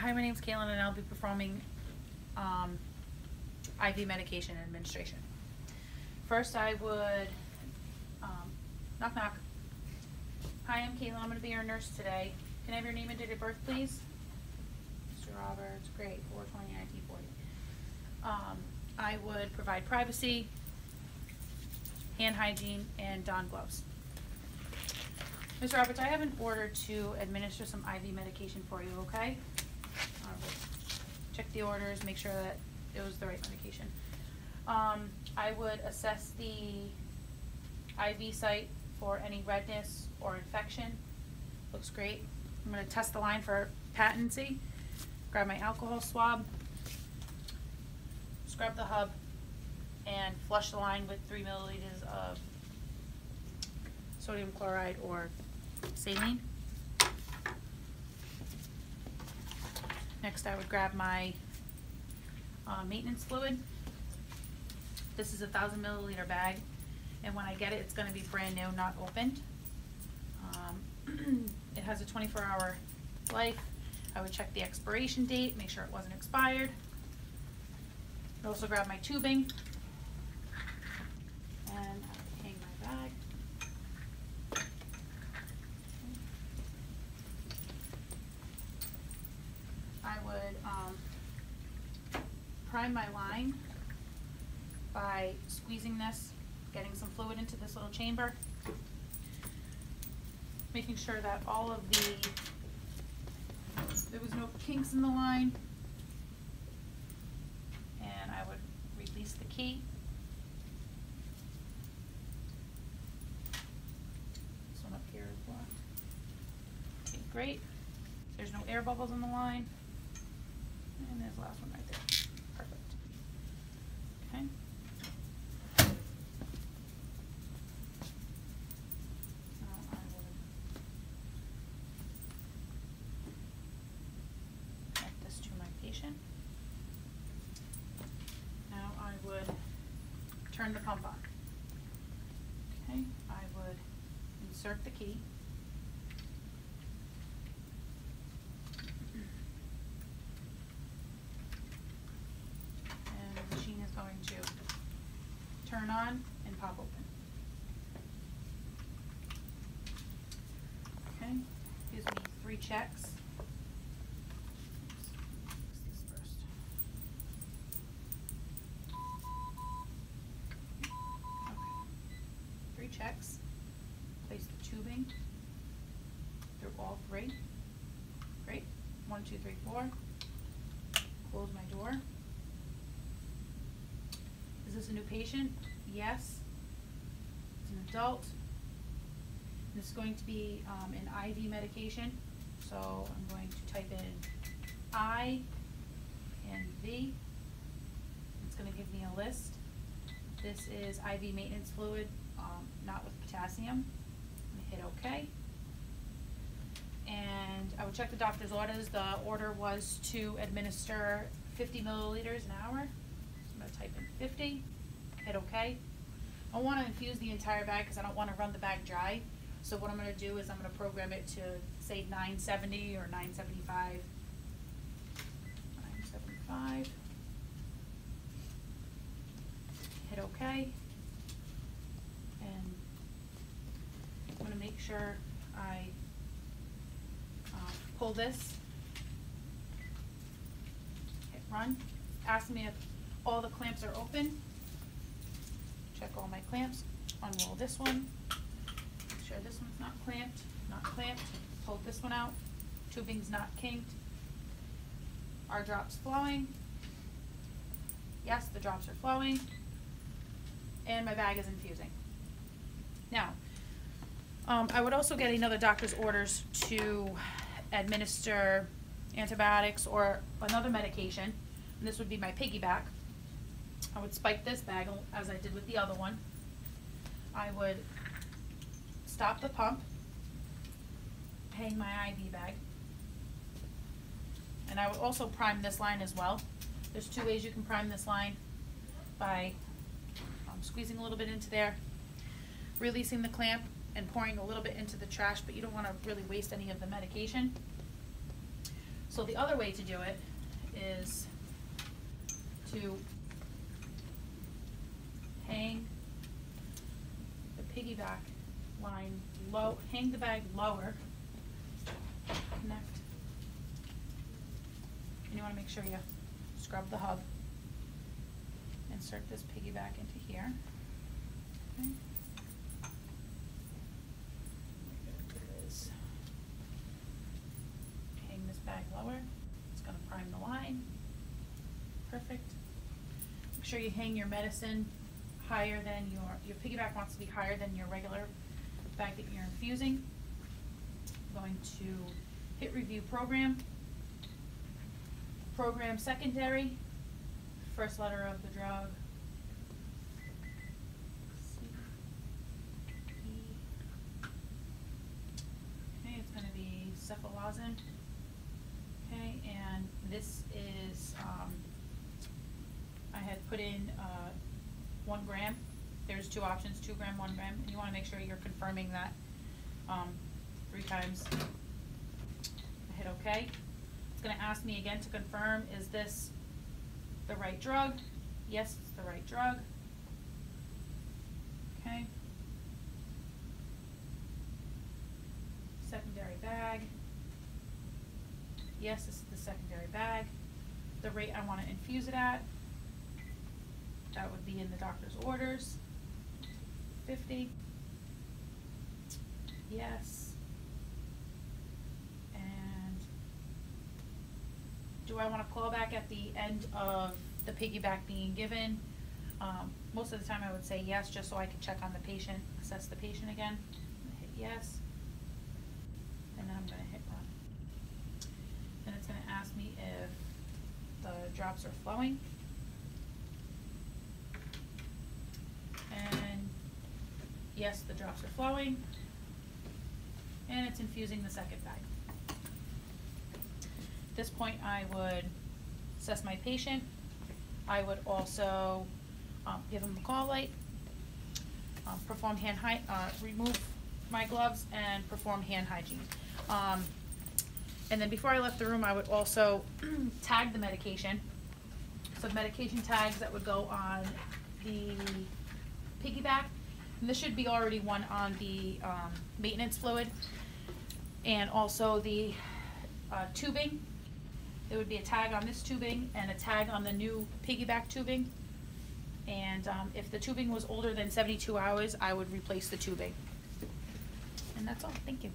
Hi, my name is Kaylin and I'll be performing IV medication administration. First I would, knock knock. Hi, I'm Kaylin, I'm going to be your nurse today. Can I have your name and date of birth, please? Mr. Roberts, great, 4/20/1940. I would provide privacy, hand hygiene, and don gloves. Mr. Roberts, I have an order to administer some IV medication for you, okay? I will check the orders, make sure that it was the right medication. I would assess the IV site for any redness or infection. Looks great. I'm going to test the line for patency. Grab my alcohol swab, scrub the hub, and flush the line with 3 milliliters of sodium chloride or saline. Next I would grab my maintenance fluid. This is a 1,000 milliliter bag, and when I get it, it's going to be brand new, not opened. It has a 24-hour life. I would check the expiration date, make sure it wasn't expired. I also grab my tubing and I would hang my bag. I would prime my line by squeezing this, getting some fluid into this little chamber, making sure that all of there was no kinks in the line, and I would release the key. This one up here is blocked. Okay, great. There's no air bubbles in the line. And there's the last one right there. Perfect. Okay. Now I would connect this to my patient. Now I would turn the pump on. Okay. I would insert the key. Going to turn on and pop open. Okay, gives me 3 checks. Oops. This first. Okay, 3 checks. Place the tubing through all 3. Great. 1, 2, 3, 4. Close my door. Is this a new patient? Yes. It's an adult. This is going to be an IV medication. So I'm going to type in I and V. It's going to give me a list. This is IV maintenance fluid, not with potassium. I'm going to hit OK. And I would check the doctor's orders. The order was to administer 50 milliliters an hour. I'm going to type in 50, hit OK. I want to infuse the entire bag because I don't want to run the bag dry. So what I'm going to do is I'm going to program it to say 970 or 975. 975. Hit OK. And I'm going to make sure I pull this. Hit run. Ask me if all the clamps are open. Check all my clamps. Unroll this one. Make sure this one's not clamped. Not clamped. Pull this one out. Tubing's not kinked. Are drops flowing? Yes, the drops are flowing. And my bag is infusing. Now, I would also get another doctor's orders to administer antibiotics or another medication. And this would be my piggyback. I would spike this bag as I did with the other one. I would stop the pump, hang my IV bag, and I would also prime this line as well. There's 2 ways you can prime this line: by squeezing a little bit into there, releasing the clamp, and pouring a little bit into the trash, but you don't want to really waste any of the medication. So the other way to do it is to hang the piggyback line low, hang the bag lower, connect, and you want to make sure you scrub the hub. Insert this piggyback into here. Okay. It is. Hang this bag lower. It's going to prime the line. Perfect. Make sure you hang your medicine higher than your piggyback wants to be higher than your regular bag that you're infusing. I'm going to hit review program. Program secondary. First letter of the drug. C, E. Okay, it's going to be cephalozin. Okay, and this is, I had put in 1 gram. There's 2 options, 2 gram, 1 gram, and you want to make sure you're confirming that 3 times. Hit OK. It's going to ask me again to confirm, is this the right drug? Yes, it's the right drug. Okay. Secondary bag. Yes, this is the secondary bag. The rate I want to infuse it at, that would be in the doctor's orders. 50. Yes. And do I want to call back at the end of the piggyback being given? Most of the time I would say yes, just so I can check on the patient, assess the patient again. I'm gonna hit yes. And then I'm going to hit run. Then it's going to ask me if the drops are flowing. And yes, the drops are flowing. And it's infusing the second bag. At this point, I would assess my patient. I would also give him a call light, perform remove my gloves, and perform hand hygiene. And then before I left the room, I would also tag the medication. So medication tags that would go on the piggyback. And this should be already one on the maintenance fluid. And also the tubing. There would be a tag on this tubing and a tag on the new piggyback tubing. And if the tubing was older than 72 hours, I would replace the tubing. And that's all. Thank you.